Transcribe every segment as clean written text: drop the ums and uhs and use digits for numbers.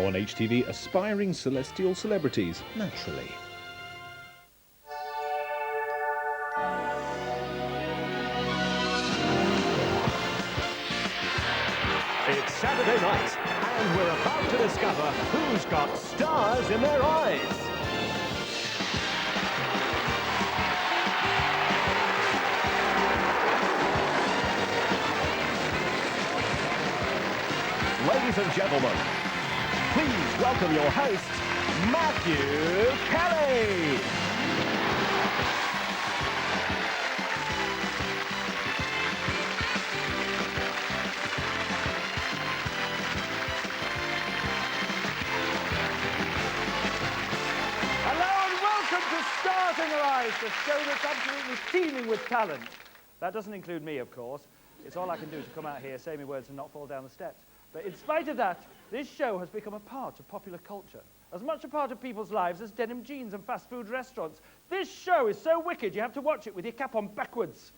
on HTV, aspiring celestial celebrities, naturally. It's Saturday night, and we're about to discover who's got stars in their eyes. Ladies and gentlemen, please welcome your host, Matthew Kelly. Stars in Your Eyes, the show that's absolutely teeming with talent. That doesn't include me, of course. It's all I can do to come out here, say my words, and not fall down the steps. But in spite of that, this show has become a part of popular culture. As much a part of people's lives as denim jeans and fast food restaurants. This show is so wicked, you have to watch it with your cap on backwards.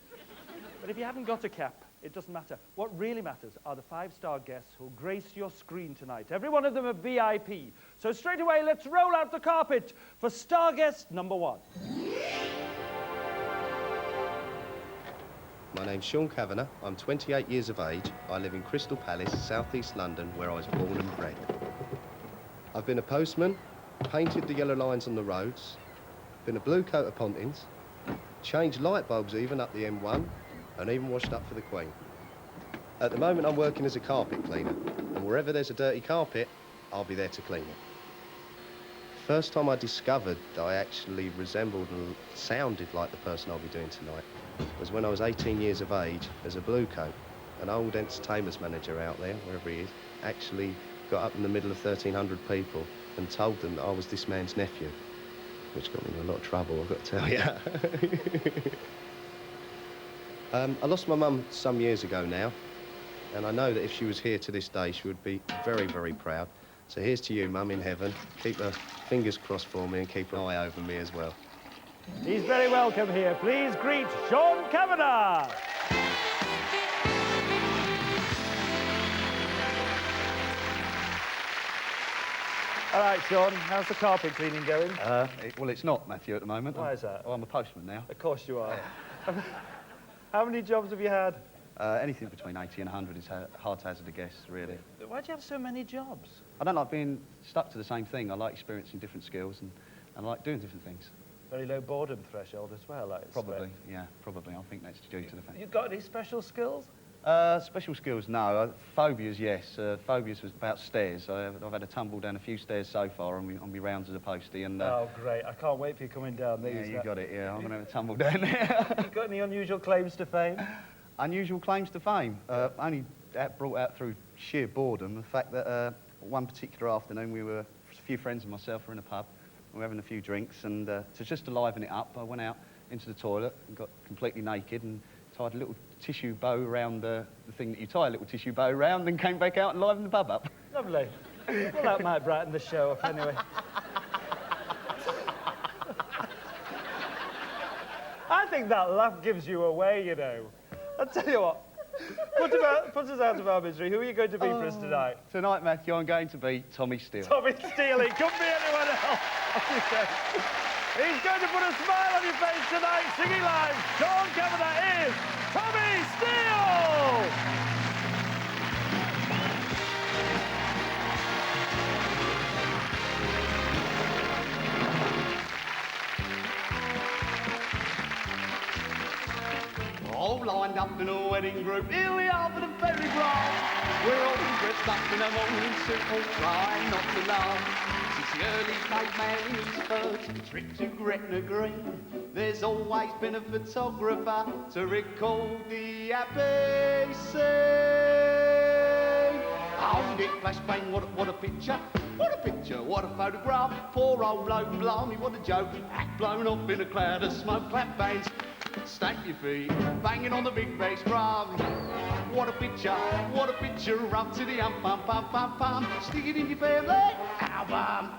But if you haven't got a cap, it doesn't matter. What really matters are the 5-star guests who'll grace your screen tonight. Every one of them a VIP. So straight away, let's roll out the carpet for star guest number 1. My name's Sean Cavanagh. I'm 28 years of age. I live in Crystal Palace, southeast London, where I was born and bred. I've been a postman, painted the yellow lines on the roads, been a blue coat of Pontins, changed light bulbs even up the M1, and even washed up for the Queen. At the moment, I'm working as a carpet cleaner, and wherever there's a dirty carpet, I'll be there to clean it. First time I discovered that I actually resembled and sounded like the person I'll be doing tonight was when I was 18 years of age as a blue coat. An old entertainment manager out there, wherever he is, actually got up in the middle of 1,300 people and told them that I was this man's nephew, which got me in a lot of trouble, I've got to tell you. I lost my mum some years ago now, and I know that if she was here to this day, she would be very, very proud. So here's to you, Mum in heaven. Keep her fingers crossed for me and keep an eye over me as well. He's very welcome here. Please greet Sean Cavanagh. All right, Sean, how's the carpet cleaning going? Well, it's not, Matthew, at the moment. Why is that? Oh, I'm a postman now. Of course you are. How many jobs have you had? Anything between 80 and 100 is hard to hazard a guess, really. Why do you have so many jobs? I don't like being stuck to the same thing. I like experiencing different skills and I like doing different things. Very low boredom threshold as well, I expect. Probably, yeah, probably. I think that's due to the fact. You got any special skills? Special skills, no. Phobias, yes. Phobias was about stairs. I've had a tumble down a few stairs so far on my rounds as a postie. And, oh, great. I can't wait for you coming down these. Yeah, you got it, yeah. I'm going to have a tumble down there. You got any unusual claims to fame? Unusual claims to fame? Only brought out through sheer boredom. The fact that one particular afternoon we were, a few friends and myself were in a pub. We were having a few drinks, and just to liven it up, I went out into the toilet and got completely naked and tied a little tissue bow around the thing that you tie a little tissue bow around, and came back out and livened the pub up. Lovely. Well, that might brighten the show up anyway. I think that laugh gives you away, you know. I'll tell you what. Put us out of our misery. Who are you going to be for us tonight? Tonight, Matthew, I'm going to be Tommy Steele. Tommy Steele. It couldn't be anyone else. He's going to put a smile on your face tonight, singing live. Sean Cavanagh is Tommy Steele! All lined up in a wedding group, here we are for the very bride. We're all dressed up in a morning suit, all trying not to laugh. Since the early caveman in his first trip to Gretna Green, there's always been a photographer to record the happy scene. Oh, Dick Flashbang, what a picture. What a picture, what a photograph. Poor old bloke, blimey, what a joke. Act blown off in a cloud of smoke, clap bands. Stamp your feet, banging on the big bass drum. What a picture, up to the pum. Stick it in your family album.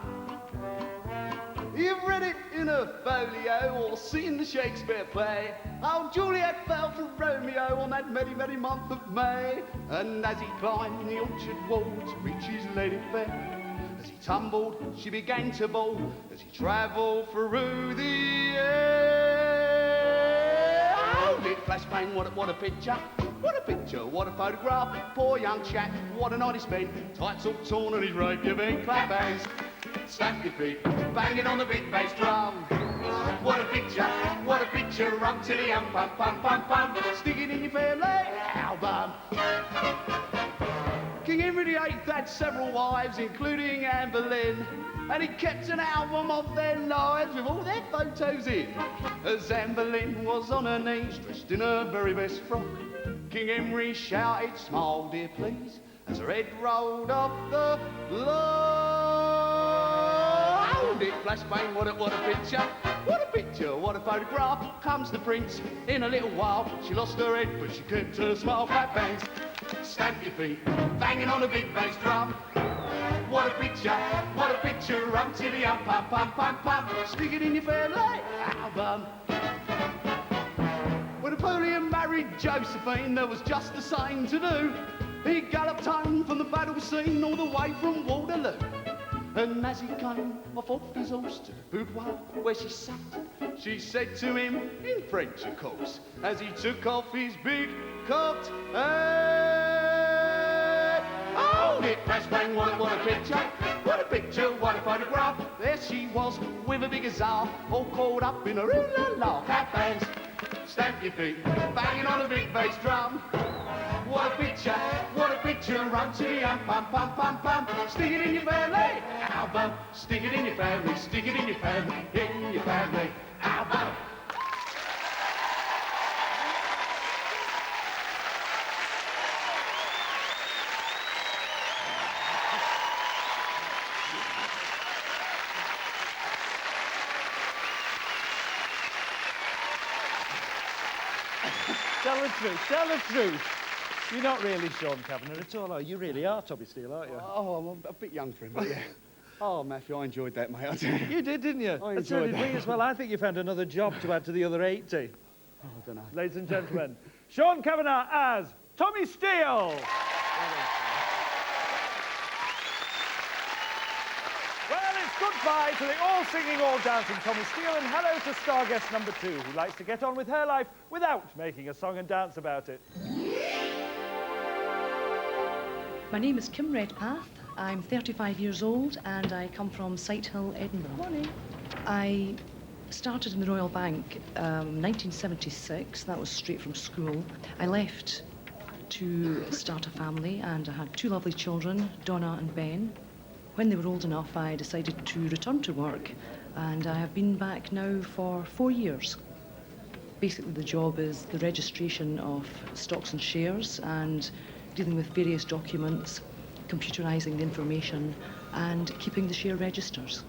You've read it in a folio or seen the Shakespeare play. How Juliet fell for Romeo on that merry, merry month of May. And as he climbed the orchard wall to reach his lady fair, As he tumbled, she began to bawl as he travelled through the air. Oh, it flash bang, what a picture. What a picture, what a photograph. Poor young chap, what a night he spent. Tights all torn and his rapier bent, clap hands. Stamp your feet, banging on the big bass drum. What a picture, rum to the pum pum pum pum. Stick it in your family album. King Henry VIII had several wives, including Anne Boleyn, and he kept an album of their lives with all their photos in. As Anne Boleyn was on her knees, dressed in her very best frock, King Henry shouted, "Smile, dear, please," as her head rolled off the block. It flash bang, what a picture. What a picture, what a photograph. Comes the prince in a little while. She lost her head, but she kept her smile. Clap hands, stamp your feet, banging on a big bass drum. What a picture, rum to the pum pum pum pum. Stick it in your family album. When Napoleon married Josephine, there was just the same to do. He galloped home from the battle scene all the way from Waterloo. And as he came off his horse to the boudoir where she sat, she said to him, in French of course, as he took off his big cocked hat. Oh, it flash bang, what a picture. What a picture, what a photograph. There she was with a big azar, all caught up in a ooh-la-la. Clap hands, stamp your feet, banging on a big bass drum. What a picture, rum to the pum pum pum pum. Stick it in your family album. Stick it in your family, stick it in your family album. Tell the truth. You're not really Sean Cavanagh at all, are you? You really are Tommy Steele, aren't you? Oh, I'm a bit young for him, but yeah. Oh, Matthew, I enjoyed that, mate. I tell you. You did, didn't you? I And so enjoyed did we that. as well. I think you found another job to add to the other 80. Oh, I don't know. Ladies and gentlemen, Sean Cavanagh as Tommy Steele. Well, it's goodbye to the all-singing, all-dancing Tommy Steele and hello to star guest number 2, who likes to get on with her life without making a song and dance about it. My name is Kim Redpath. I'm 35 years old and I come from Sighthill, Edinburgh. Morning. I started in the Royal Bank 1976. That was straight from school. I left to start a family and I had 2 lovely children, Donna and Ben. When they were old enough, I decided to return to work and I have been back now for 4 years. Basically, the job is the registration of stocks and shares and dealing with various documents, computerising the information and keeping the share registers.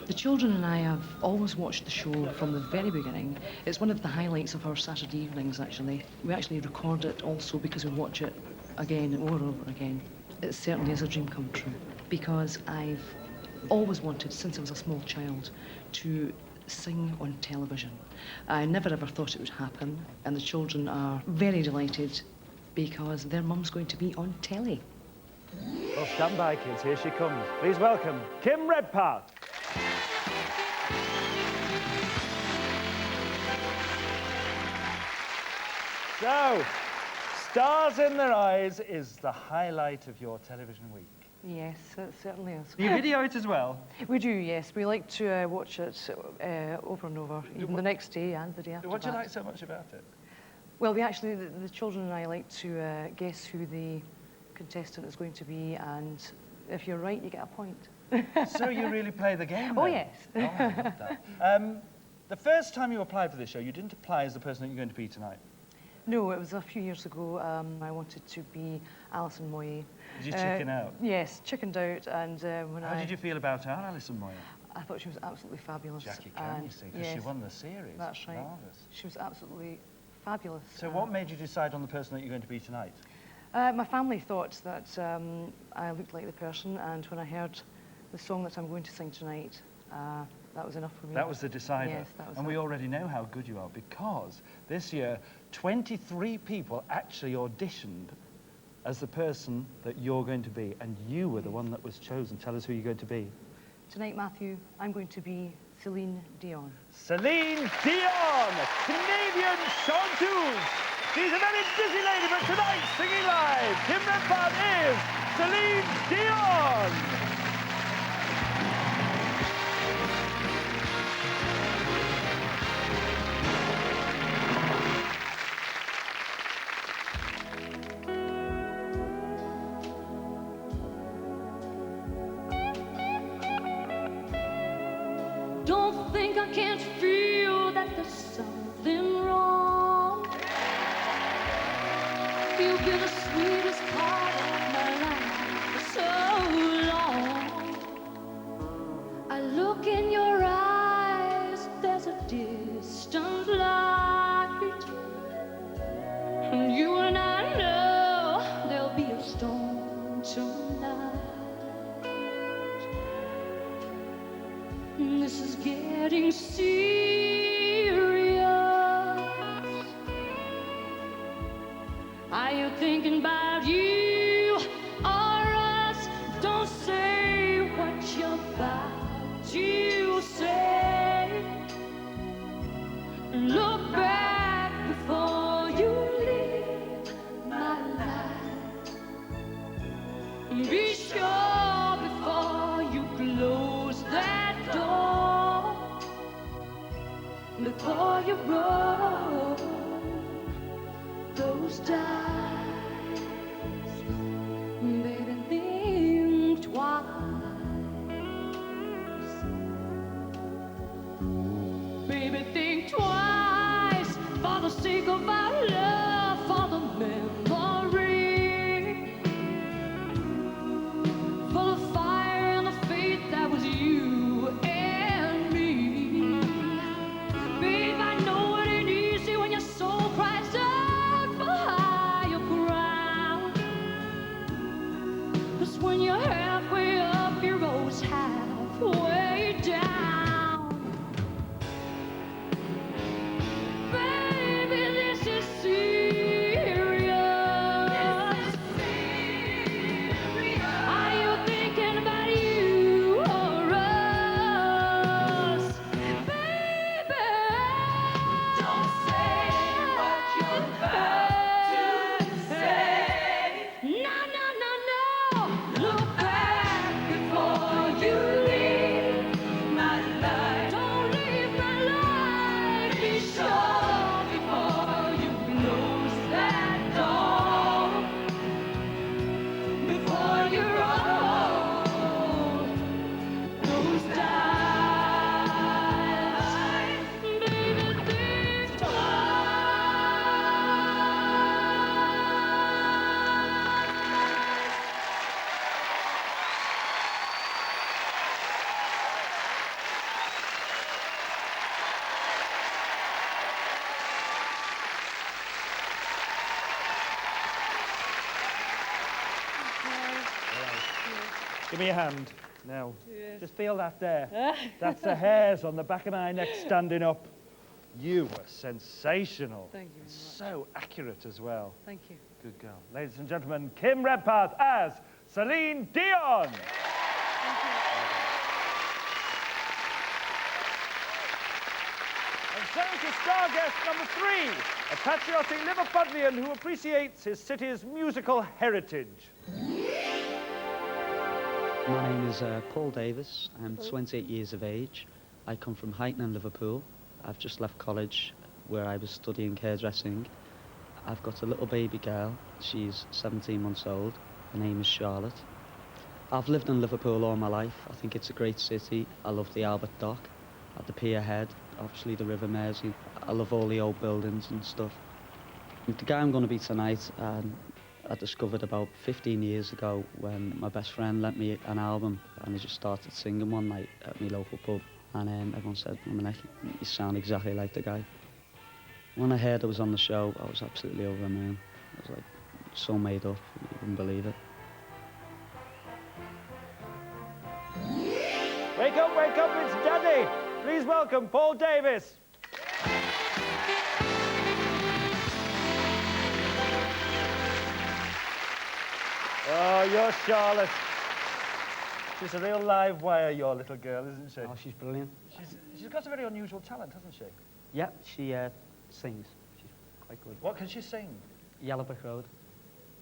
The children and I have always watched the show from the very beginning. It's one of the highlights of our Saturday evenings, actually. We actually record it also because we watch it again and over again. It certainly is a dream come true because I've always wanted, since I was a small child, to sing on television. I never ever thought it would happen, and the children are very delighted because their mum's going to be on telly. Well, stand by, kids. Here she comes. Please welcome Kim Redpath. So, Stars in Their Eyes is the highlight of your television week. Yes, it certainly is. You video it as well? We do, yes. We like to watch it over and over, even the next day and the day after What do you that. like so much about it? Well, we actually, the children and I like to guess who the contestant is going to be, and if you're right, you get a point. So you really play the game, Oh, then? yes. Oh, I love that. The first time you applied for this show, you didn't apply as the person that you're going to be tonight. No, it was a few years ago. I wanted to be Alison Moyet. Did you chicken out? Yes, chickened out, and when How did you feel about our Alison Moyet? I thought she was absolutely fabulous. Jackie Chan, you see, because she yes, won the series. That's right. Marvellous. She was absolutely fabulous. So what made you decide on the person that you're going to be tonight? My family thought that I looked like the person, and when I heard the song that I'm going to sing tonight, that was enough for me. That was the decider. Yes, that was and it. we already know how good you are because this year, 23 people actually auditioned as the person that you're going to be, and you were the one that was chosen. Tell us who you're going to be. Tonight, Matthew, I'm going to be Celine Dion. Celine Dion, Canadian chanteuse. She's a very busy lady, but tonight, singing live, Kim Redpath is Celine Dion. Don't think I can't feel that there's something wrong. You've been the sweetest part of my life for so long. I look in your eyes, there's a distant light. And you and I know there'll be a storm tonight. This is getting serious. Are you thinking about you or us? Don't say what you're about to say. Look back before you leave my life. Be sure before you close that door, before you roll those dice, baby, think twice. Baby, think twice for the sake of our love, for the memory, for the fire and the faith that was you and me. Babe, I know it ain't easy when your soul cries out for higher ground. 'Cause when you're halfway up, you're always halfway down. Baby, this is serious. Are you thinking about you or us? Baby, don't say what you're about to say. No, no, no, no. Look back before you leave my life. Don't leave my life. Be sure before you close that door, before you roll those dice. Baby, think twice. Give me a hand. Now, just feel that there. That's the hairs on the back of my neck standing up. You were sensational. Thank you very much. So accurate as well. Thank you. Good girl. Ladies and gentlemen, Kim Redpath as Celine Dion. And so to star guest number 3, a patriotic Liverpudlian who appreciates his city's musical heritage. My name is Paul Davis. I'm 28 years of age. I come from Huyton in Liverpool. I've just left college where I was studying hairdressing. I've got a little baby girl. She's 17 months old. Her name is Charlotte. I've lived in Liverpool all my life. I think it's a great city. I love the Albert Dock, at the pier head, obviously the River Mersey. I love all the old buildings and stuff. The guy I'm going to be tonight, I discovered about 15 years ago when my best friend lent me an album and I just started singing one night at my local pub, and everyone said, you sound exactly like the guy. When I heard I was on the show, I was absolutely over the moon. I was like, so made up, you wouldn't believe it. Wake up, it's Daddy. Please welcome Paul Davis. Oh, you're Charlotte. She's a real live wire, your little girl, isn't she? Oh, she's brilliant. She's got a very unusual talent, hasn't she? Yeah, she sings. She's quite good. What can she sing? Yellow Brick Road.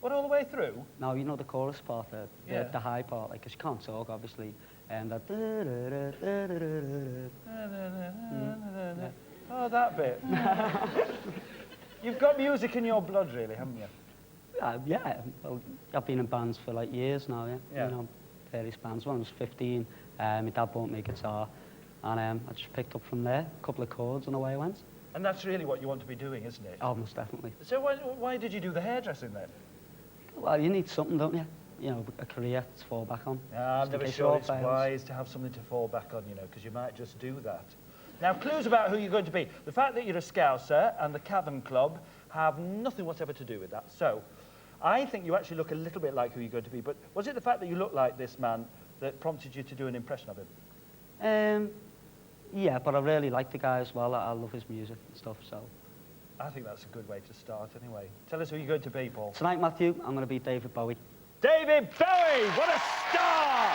What, all the way through? No, you know the chorus part, Yeah. the high part, like, 'cause she can't talk, obviously. And the... Yeah. Oh, that bit. You've got music in your blood, really, haven't you? Yeah, well, I've been in bands for like years now, yeah. Yeah. You know, various bands. When I was 15, my dad bought me a guitar, and I just picked up from there, a couple of chords, and away I went. And that's really what you want to be doing, isn't it? Oh, most definitely. So why did you do the hairdressing then? Well, you need something, don't you? You know, a career to fall back on. I'm just in never case sure all it's fails. wise to have something to fall back on, you know, because you might just do that. Now, clues about who you're going to be. The fact that you're a Scouser and the Cavanagh Club have nothing whatever to do with that. So, I think you actually look a little bit like who you're going to be, but was it the fact that you look like this man that prompted you to do an impression of him? Yeah, but I really like the guy as well. I love his music and stuff, so... I think that's a good way to start, anyway. Tell us who you're going to be, Paul. Tonight, Matthew, I'm going to be David Bowie. David Bowie! What a star!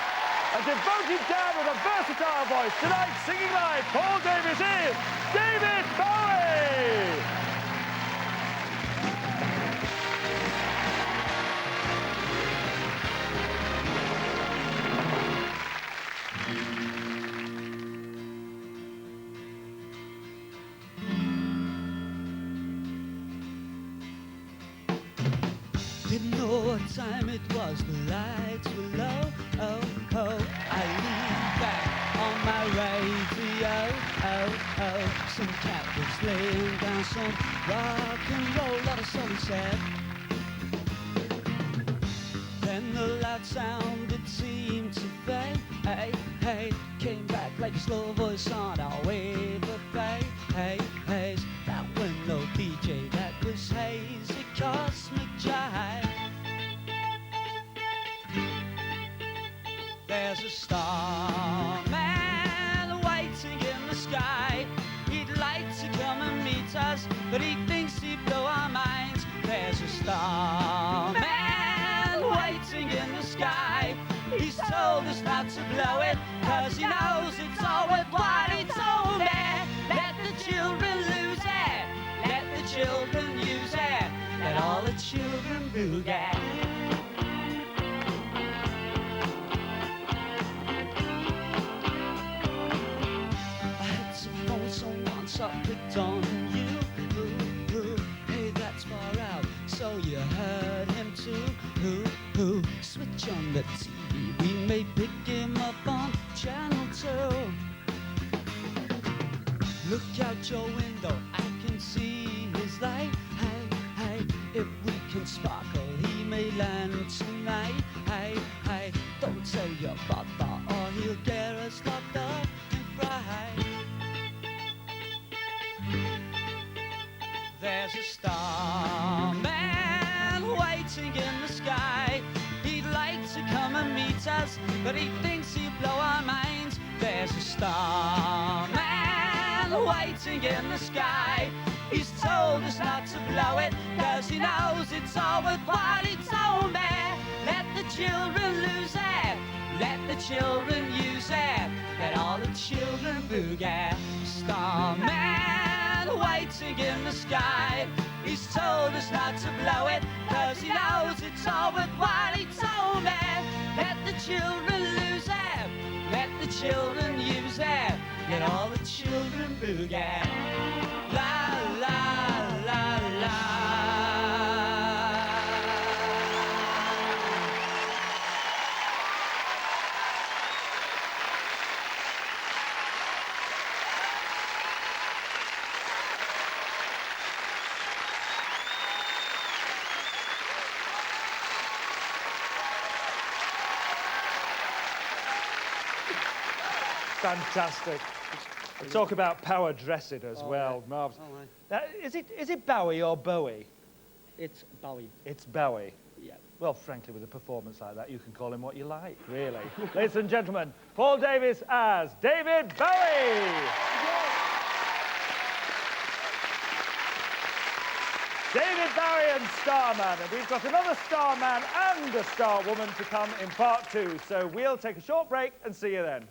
A devoted dad with a versatile voice. Tonight, singing live, Paul Davis is David Bowie! Didn't know what time it was, the lights were low. Oh, oh, I leaned back on my radio. Oh, oh, some cat was laying down some rock and roll, lot of soul he said. Then the loud sound, it seemed to fade. Hey, hey, came back like a slow voice on our wave of fade. Hey, hey, that window DJ, that was hazy cosmic jive. There's a starman waiting in the sky. He'd like to come and meet us, but he thinks he'd blow our minds. There's a starman waiting in the sky. He's told us not to blow it, 'cause he knows it's all worthwhile. He told me, let the children lose it, let the children use it, let all the children boogie. I picked on you, hey, that's far out, so you heard him too, switch on the TV, we may pick him up on channel 2. Look out your window, I can see his light, hey, hey, if we can sparkle, he may land tonight, hey, hey, don't tell your brother or he'll get us locked up and fried. There's a starman waiting in the sky. He'd like to come and meet us, but he thinks he'll blow our minds. There's a starman waiting in the sky. He's told us not to blow it, 'cause he knows it's all worthwhile. He told me, let the children lose it, let the children use it, let all the children boogie. Starman waiting in the sky. He's told us not to blow it, 'cause he knows it's all worthwhile. He told me, let the children lose it, let the children use it, let all the children boogie. La, la, la, la. Fantastic. Talk about power dressing as well, Marv's. Now, is it Bowie or Bowie? It's Bowie. It's Bowie. Yeah. Well, frankly, with a performance like that, you can call him what you like, really. Ladies and gentlemen, Paul Davis as David Bowie. David Barry and Starman, and we've got another Starman and a Starwoman to come in part 2. So we'll take a short break and see you then.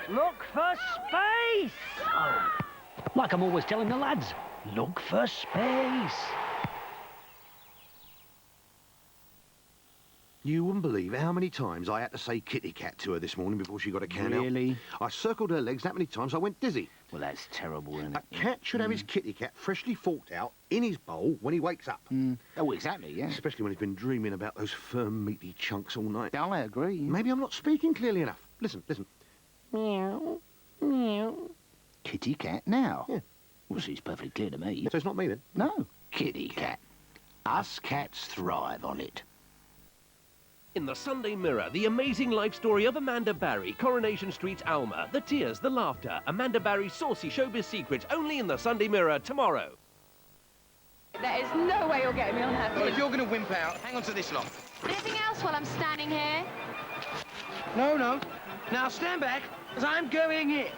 Look for space! Oh, like I'm always telling the lads, look for space. You wouldn't believe how many times I had to say kitty cat to her this morning before she got a can out. Really? I circled her legs that many times I went dizzy. Well, that's terrible, isn't it? A cat should have his kitty cat freshly forked out in his bowl when he wakes up. Oh, exactly, yeah. Especially when he's been dreaming about those firm, meaty chunks all night. I agree. Maybe I'm not speaking clearly enough. Listen, listen. Meow, meow. Kitty cat now? Yeah. Well, seems perfectly clear to me. So it's not me then? No. Kitty cat. Us cats thrive on it. In the Sunday Mirror, the amazing life story of Amanda Barry, Coronation Street's Alma. The tears, the laughter. Amanda Barry's saucy showbiz secrets, only in the Sunday Mirror tomorrow. There is no way you're getting me unhappy. Well, if you're going to wimp out, hang on to this lot. Anything else while I'm standing here? No, no. Now stand back, as I'm going in.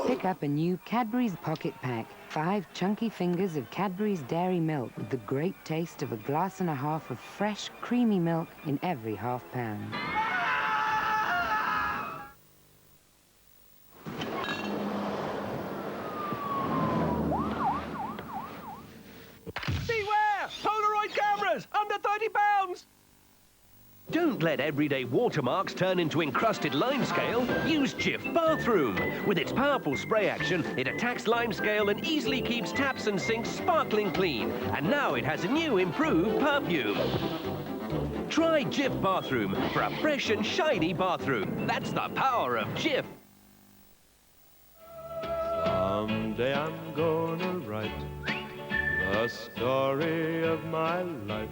Pick up a new Cadbury's Pocket Pack. 5 chunky fingers of Cadbury's dairy milk with the great taste of a glass and a half of fresh, creamy milk in every half pound. Beware! Polaroid cameras! Under 30 pounds! Don't let everyday watermarks turn into encrusted limescale. Use Jif Bathroom. With its powerful spray action, it attacks limescale and easily keeps taps and sinks sparkling clean. And now it has a new improved perfume. Try Jif Bathroom for a fresh and shiny bathroom. That's the power of Jif. Someday I'm gonna write the story of my life.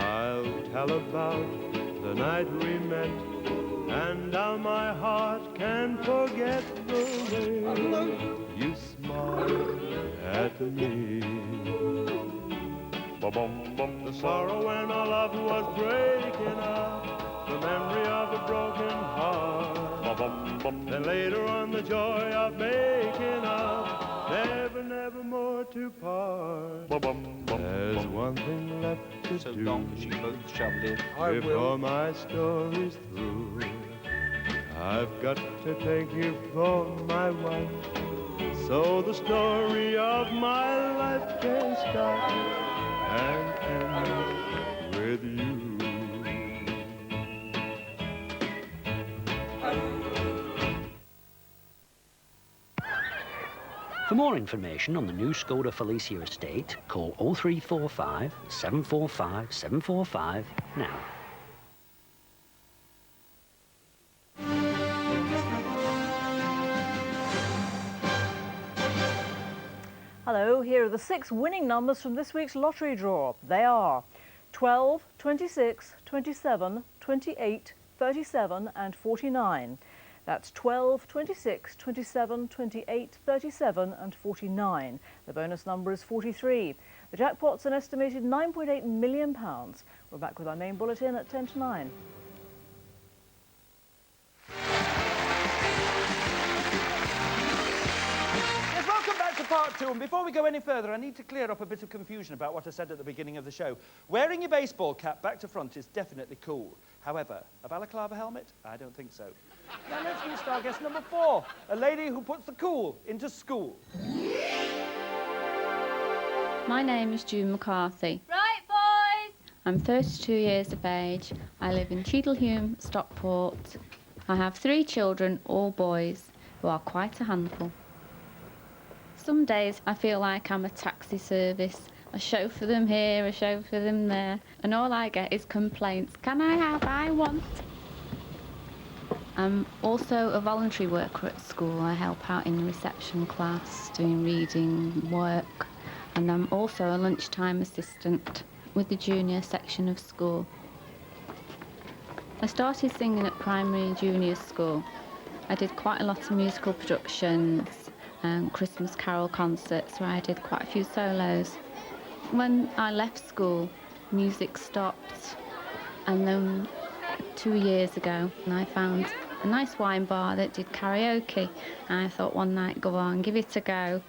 I'll tell about the night we met and how my heart can forget the way you smiled at me. The sorrow when our love was breaking up, the memory of a broken heart, then later on the joy of making up, never, never more to part. There's one thing left to So do long as you both shoved in. before my story's through. I've got to take you for my wife, so the story of my life can start and end with you. For more information on the new Skoda Felicia estate, call 0345 745 745 now. Hello, here are the 6 winning numbers from this week's lottery draw. They are 12, 26, 27, 28, 37 and 49. That's 12, 26, 27, 28, 37 and 49. The bonus number is 43. The jackpot's an estimated £9.8 million. We're back with our main bulletin at 10 to 9. Yes, welcome back to part 2. And before we go any further, I need to clear up a bit of confusion about what I said at the beginning of the show. Wearing your baseball cap back to front is definitely cool. However, a balaclava helmet? I don't think so. Now let's meet star guest number 4, a lady who puts the cool into school. My name is June McCarthy. Right, boys! I'm 32 years of age. I live in Cheadlehume, Stockport. I have 3 children, all boys, who are quite a handful. Some days I feel like I'm a taxi service. I chauffeur them here, I chauffeur them there, and all I get is complaints. Can I have, I want. I'm also a voluntary worker at school. I help out in the reception class, doing reading work, and I'm also a lunchtime assistant with the junior section of school. I started singing at primary and junior school. I did quite a lot of musical productions, Christmas carol concerts where I did quite a few solos. When I left school, music stopped, and then 2 years ago I found a nice wine bar that did karaoke, and I thought one night, go on, give it a go,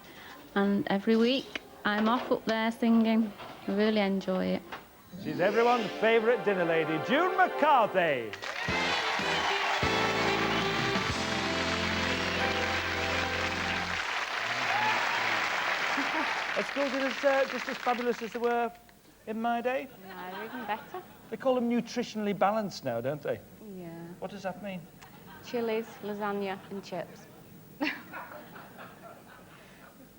and every week I'm off up there singing. I really enjoy it. She's everyone's favourite dinner lady, June McCarthy. Are school dinners just as fabulous as they were in my day? No, even better. They call them nutritionally balanced now, don't they? Yeah. What does that mean? Chilies, lasagna and chips. Well,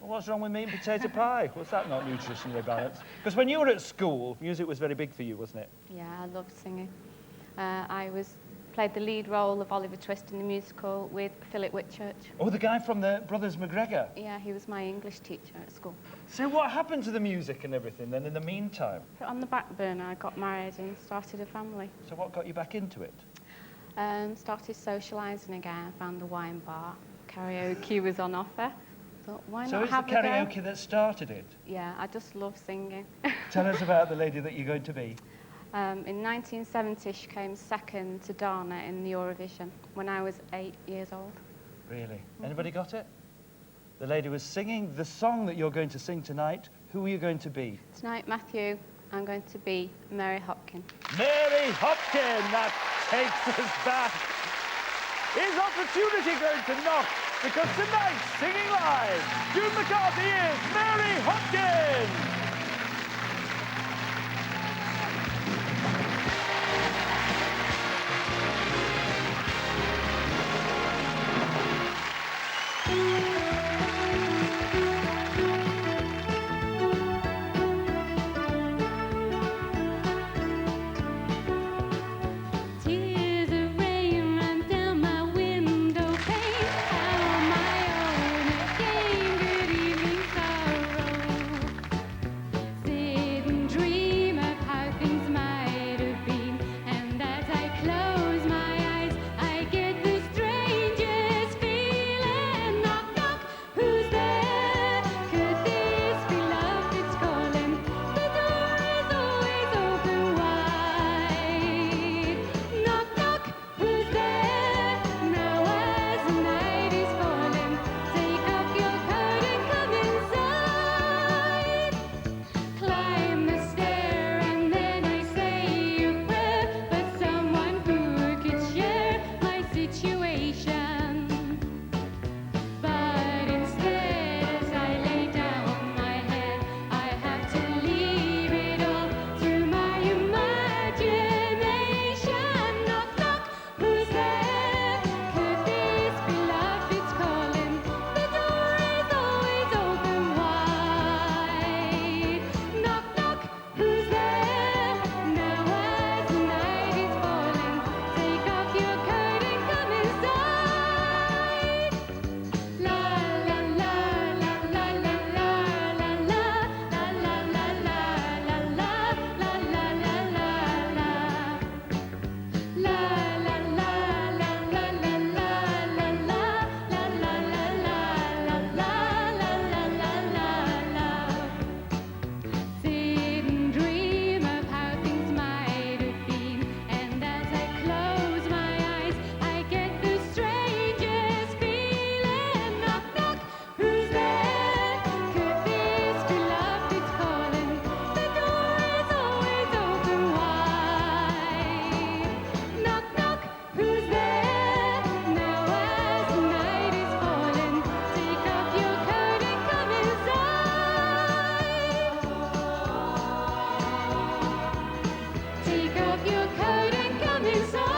what's wrong with meat and potato pie? Was that not nutritionally balanced? Because when you were at school, music was very big for you, wasn't it? Yeah, I loved singing. I played the lead role of Oliver Twist in the musical with Philip Whitchurch. Oh, the guy from the Brothers McGregor? Yeah, he was my English teacher at school. So what happened to the music and everything then in the meantime? Put on the back burner, I got married and started a family. So what got you back into it? Started socialising again, found the wine bar. Karaoke was on offer. Thought, why So not it's the have a karaoke go? that started it? Yeah, I just love singing. Tell us about the lady that you're going to be. In 1970, she came second to Dana in the Eurovision when I was 8 years old. Really? Anybody got it? The lady was singing the song that you're going to sing tonight. Who are you going to be? Tonight, Matthew, I'm going to be Mary Hopkins. Mary Hopkins, that takes us back. Is opportunity going to knock? Because tonight, singing live, June McCarthy is Mary Hopkins. Tears of rain run down my window pane. I'm on my own again. Good evening, sorrow. Sit and dream of how things might have been. And as I close my eyes, I get the strangest feeling. Knock, knock, who's there? Could this be love that's calling? The door is always open wide. Knock, knock, who's there? Now as the night is falling, take off your coat and come inside. Climb the stair and then I say a prayer for someone who could share my situation. But instead, as I lay down my head, I have to leave it all to my imagination. Knock, knock, who's there? Could this be love that's calling? The door is always open wide. Knock, knock, who's there? Now as the night is falling, take off your coat and come inside. La la la la la la la la la la la la la la la la la la la. La la la la la la la la la la la la la. Sit and dream of how things might have been, and as I close my eyes, I get the strangest feeling. Knock, knock, who's there? Could this be love that's calling? The door is always open wide. Knock, knock, who's there? Now as the night is falling, take off your coat and come inside. Take off your coat and come inside.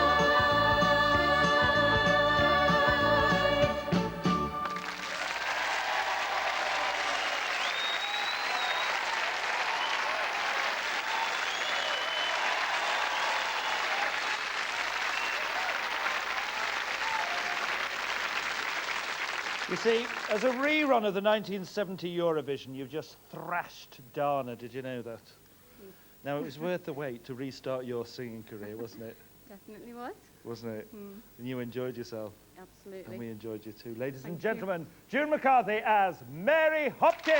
You see, as a rerun of the 1970 Eurovision, you've just thrashed Dana. Did you know that? Now, it was worth the wait to restart your singing career, wasn't it? Definitely was. Wasn't it? Mm. And you enjoyed yourself. absolutely. And we enjoyed you too. Ladies and gentlemen, June McCarthy as Mary Hopkins.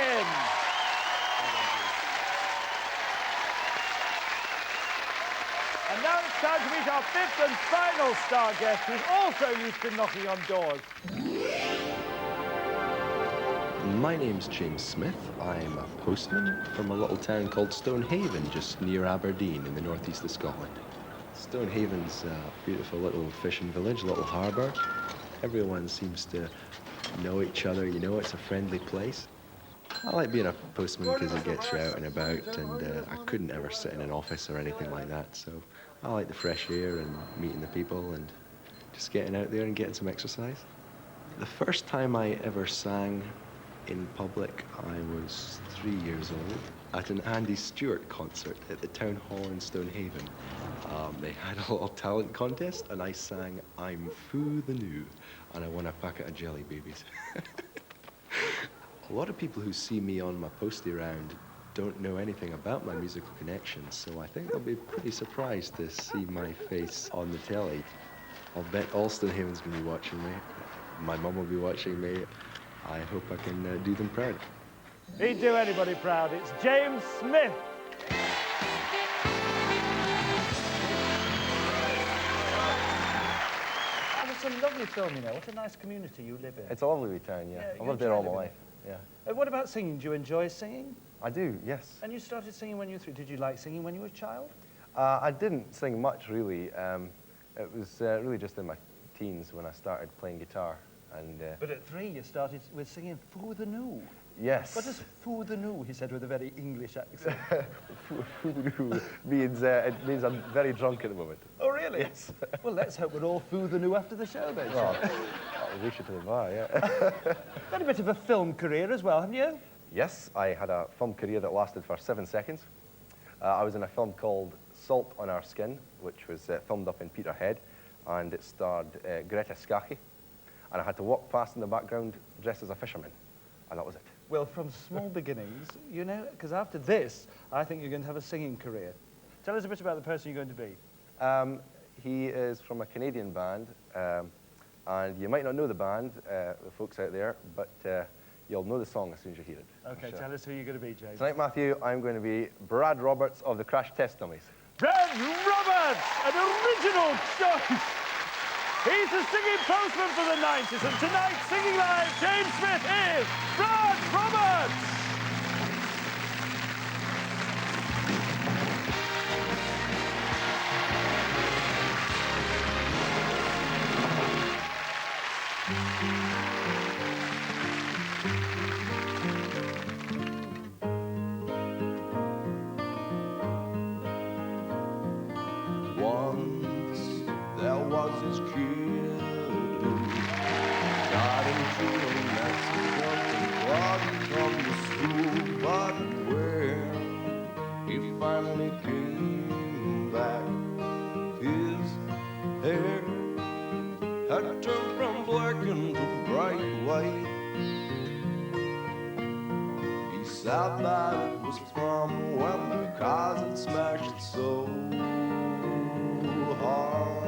And now it's time to meet our fifth and final star guest, who's also used to knocking on doors. My name's James Smith. I'm a postman from a little town called Stonehaven, just near Aberdeen in the northeast of Scotland. Stonehaven's a beautiful little fishing village, little harbour. Everyone seems to know each other, you know, it's a friendly place. I like being a postman because it gets you out and about, and I couldn't ever sit in an office or anything like that, so I like the fresh air and meeting the people and just getting out there and getting some exercise. The first time I ever sang in public, I was 3 years old at an Andy Stewart concert at the Town Hall in Stonehaven. They had a little talent contest, and I sang I'm Foo the New, and I won a packet of jelly babies. A lot of people who see me on my postie round don't know anything about my musical connections, so I think they'll be pretty surprised to see my face on the telly. I'll bet all Stonehaven's going to be watching me. My mum will be watching me. I hope I can do them proud. He'd do anybody proud. It's James Smith. Oh, it's a lovely film, you know. What a nice community you live in. It's a lovely town, yeah. Yeah, I've you lived there all enjoy my living life, yeah. What about singing? Do you enjoy singing? I do, yes. And you started singing when you were 3. Did you like singing when you were a child? I didn't sing much, really. It was really just in my teens when I started playing guitar. And But at 3, you started with singing Foo the New. yes. What does Foo the New, he said with a very English accent. Foo the New means, it means I'm very drunk at the moment. Oh, really? Yes. Well, let's hope we're all Foo the New after the show, then. Well, we should to the bar, yeah. Had a bit of a film career as well, haven't you? Yes, I had a film career that lasted for 7 seconds. I was in a film called Salt on Our Skin, which was filmed up in Peterhead, and it starred Greta Skaki. And I had to walk past in the background dressed as a fisherman, and that was it. Well, from small beginnings, you know, because after this, I think you're going to have a singing career. Tell us a bit about the person you're going to be. He is from a Canadian band, and you might not know the band, the folks out there, but you'll know the song as soon as you hear it. Okay, sure. tell us who you're going to be, James. Tonight, Matthew, I'm going to be Brad Roberts of the Crash Test Dummies. Brad Roberts, an original choice. He's the singing postman for the 90s, and tonight, singing live, James Smith is Brad Roberts. Once there was this kid who got into a messy from the school, but when he finally came back, his hair had turned from black into bright white. He said that it was from when the cars had smashed it so hard.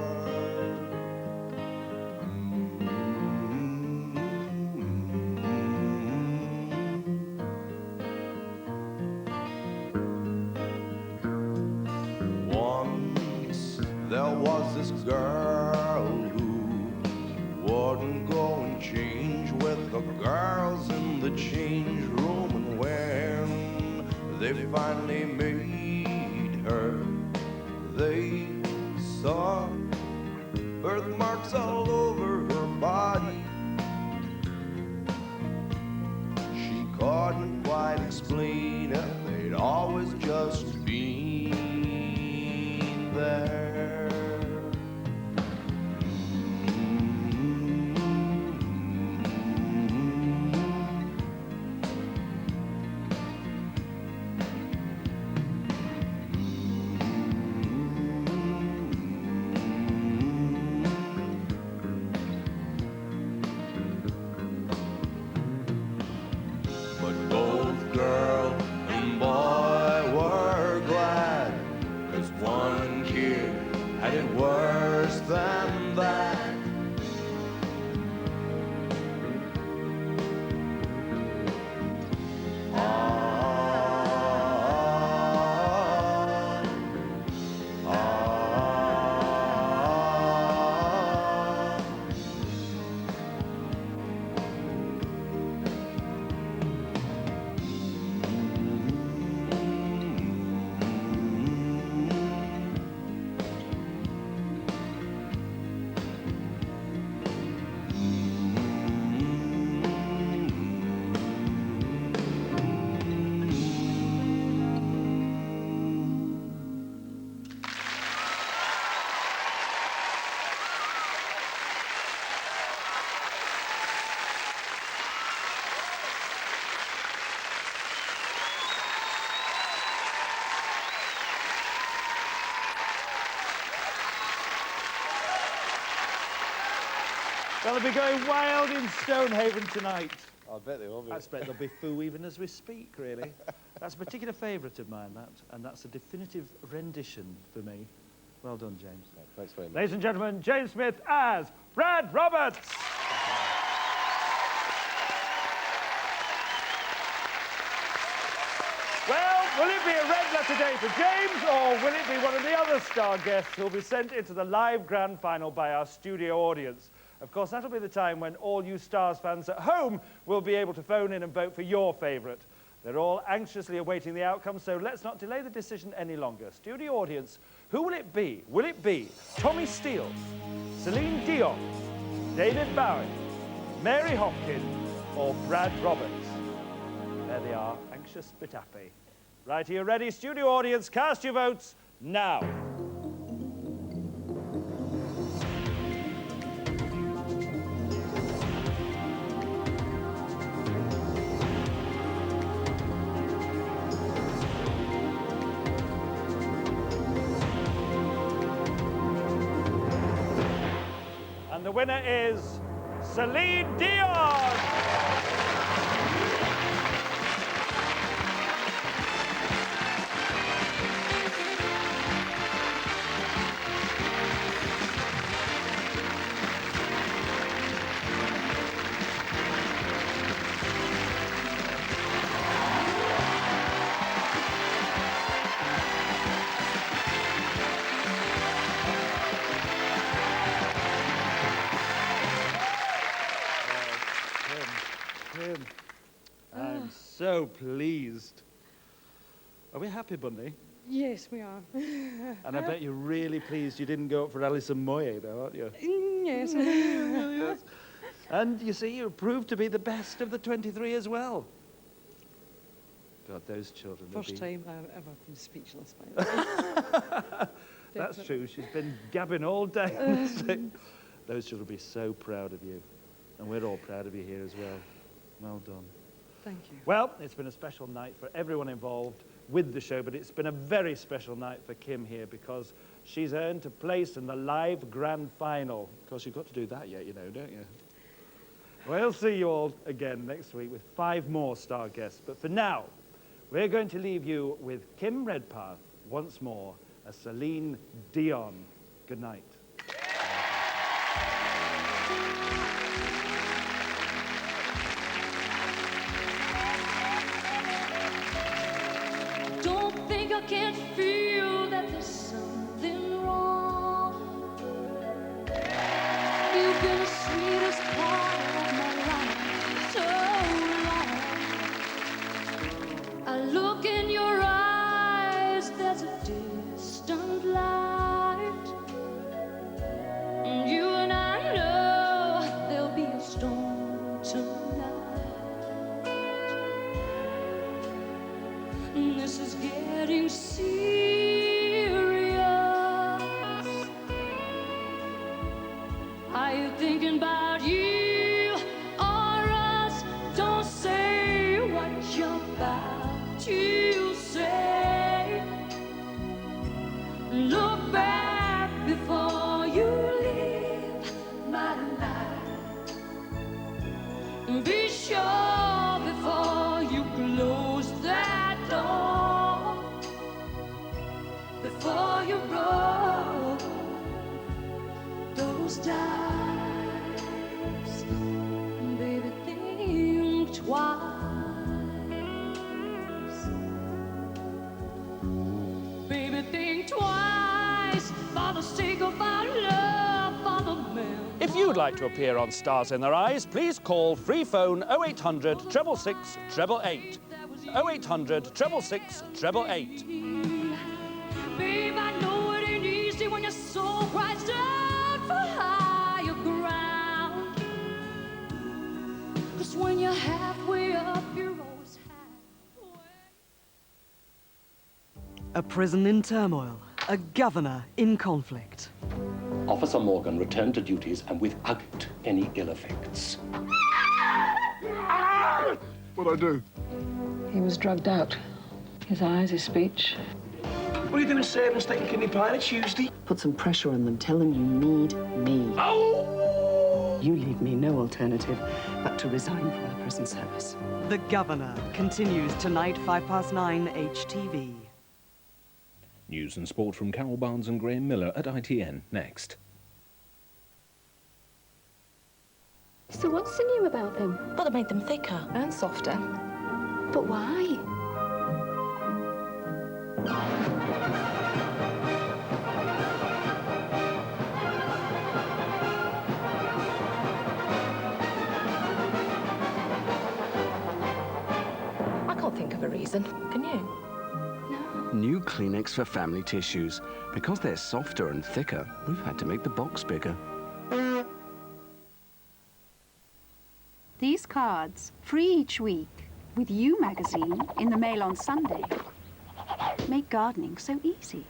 Once there was this girl who wouldn't go and change with the girls in the change room, and when they finally made her, they saw birthmarks all over her body. She couldn't quite explain it, they'd always just been there. But both girls Well, they'll be going wild in Stonehaven tonight. I bet they will be. I expect there'll be foo even as we speak, really. That's a particular favourite of mine, that, and that's a definitive rendition for me. Well done, James. Yeah, thanks very much. Ladies and gentlemen, James Smith as Brad Roberts. Well, will it be a red letter day for James, or will it be one of the other star guests who'll be sent into the live grand final by our studio audience? Of course, that'll be the time when all you Stars fans at home will be able to phone in and vote for your favourite. They're all anxiously awaiting the outcome, so let's not delay the decision any longer. Studio audience, who will it be? Will it be Tommy Steele, Celine Dion, David Bowie, Mary Hopkins, or Brad Roberts? There they are, anxious but happy. Right, are you ready, studio audience? Cast your votes now. And the winner is Celine Dion! Tim, I'm so pleased. Are we happy, Bunny? Yes, we are. And I bet you're really pleased you didn't go up for Alison Moyet, though, aren't you? Yes. Yes. And you see, you proved to be the best of the 23 as well. God, those children. First time I've ever been speechless by that. That's true. She's been gabbing all day. Those children will be so proud of you. And we're all proud of you here as well. Well done. Thank you. Well, it's been a special night for everyone involved with the show, but it's been a very special night for Kim here because she's earned a place in the live grand final. Of course, you've got to do that yet, you know, don't you? We'll see you all again next week with 5 more star guests. But for now, we're going to leave you with Kim Redpath once more as Celine Dion. Good night. Don't think I can't feel that there's something wrong. You've been the sweetest part of my life so long. I look in your eyes, there's a distant light. And you and I know there'll be a storm tonight. This is getting serious. Are you thinking about you or us? Don't say what you're about to say. Look back before you leave my life. Be sure before you close that door, before you roll those dice, baby, think twice. Baby, think twice for the sake of our love for the man. If you'd like to appear on Stars in Their Eyes, please call free phone 0800 666 888. 0800 666 888. Babe, I know it ain't easy when your soul cries out for higher ground. 'Cause when you're halfway up, you're always A prison in turmoil, a governor in conflict. Officer Morgan returned to duties and without any ill effects. What'd I do? He was drugged out. His eyes, his speech. What are you doing serving steak and kidney pie on a Tuesday? Put some pressure on them. Tell them you need me. Oh! You leave me no alternative but to resign from the prison service. The Governor continues tonight, 9:05 HTV. News and sport from Carol Barnes and Graham Miller at ITN next. So what's so new about them? Well, they made them thicker and softer. But why? I can't think of a reason. Can you? New Kleenex for family tissues. Because they're softer and thicker, we've had to make the box bigger. These cards, free each week, with You magazine in the mail on Sunday, make gardening so easy.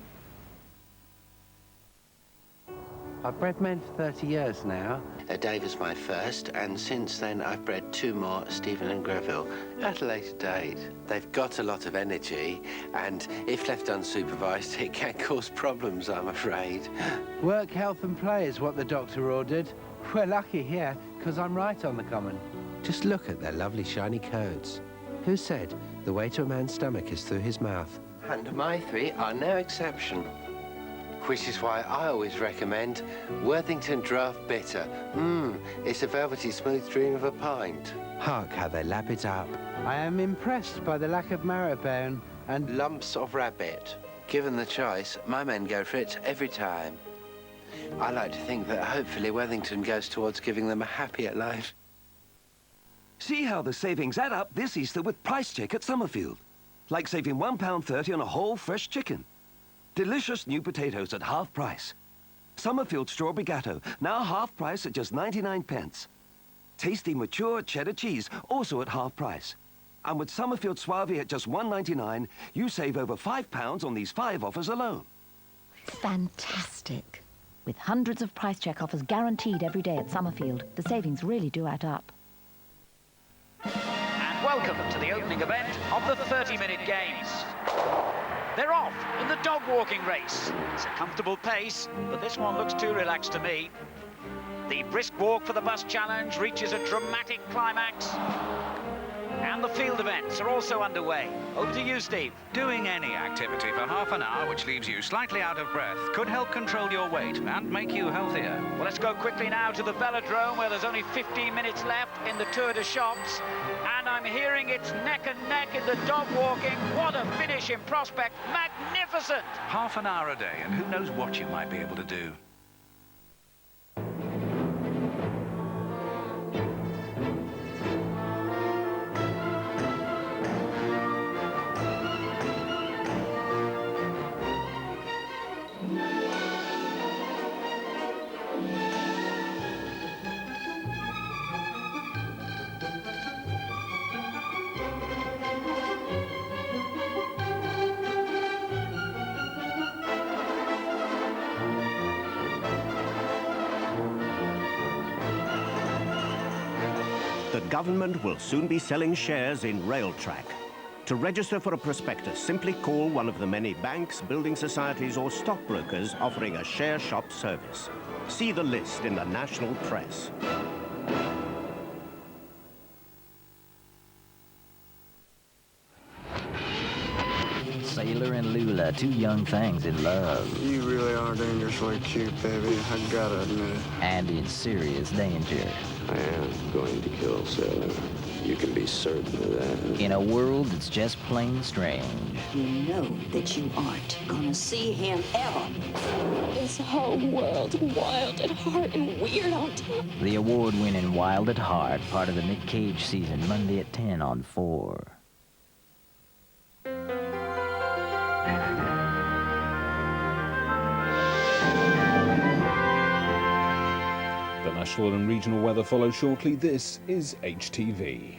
I've bred men for 30 years now. Dave is my first, and since then I've bred 2 more, Stephen and Greville, at a later date. They've got a lot of energy, and if left unsupervised, it can cause problems, I'm afraid. Work, health and play is what the doctor ordered. We're lucky here, because I'm right on the common. Just look at their lovely shiny coats. Who said the way to a man's stomach is through his mouth? And my 3 are no exception. Which is why I always recommend Worthington Draft Bitter. It's a velvety smooth dream of a pint. Hark how they lap it up. I am impressed by the lack of marrow bone and lumps of rabbit. Given the choice, my men go for it every time. I like to think that hopefully Worthington goes towards giving them a happier life. See how the savings add up this Easter with Price Check at Summerfield. Like saving £1.30 on a whole fresh chicken. Delicious new potatoes at half price. Summerfield Strawberry Gatto, now half price at just 99p. Tasty mature cheddar cheese, also at half price. And with Summerfield Suave at just £1.99, you save over £5 on these 5 offers alone. Fantastic. With hundreds of Price Check offers guaranteed every day at Summerfield, the savings really do add up. And welcome to the opening event of the 30-minute games. They're off in the dog walking race. It's a comfortable pace, but this one looks too relaxed to me. The brisk walk for the bus challenge reaches a dramatic climax. And the field events are also underway. Over to you, Steve. Doing any activity for half an hour which leaves you slightly out of breath could help control your weight and make you healthier. Well, let's go quickly now to the velodrome where there's only 15 minutes left in the Tour de Champs. And I'm hearing it's neck and neck in the dog walking. What a finish in prospect. Magnificent! Half an hour a day, and who knows what you might be able to do. The government will soon be selling shares in Railtrack. To register for a prospectus, simply call one of the many banks, building societies or stockbrokers offering a share shop service. See the list in the national press. Sailor and Lula, 2 young things in love. You really are dangerously cute, baby. I gotta admit it. And in serious danger. I am going to kill Sailor. You can be certain of that. In a world that's just plain strange. You know that you aren't gonna see him ever. This whole world's wild at heart and weird on top. The award-winning Wild at Heart, part of the Nick Cage season, Monday at 10 on 4. The national and regional weather follows shortly. This is HTV.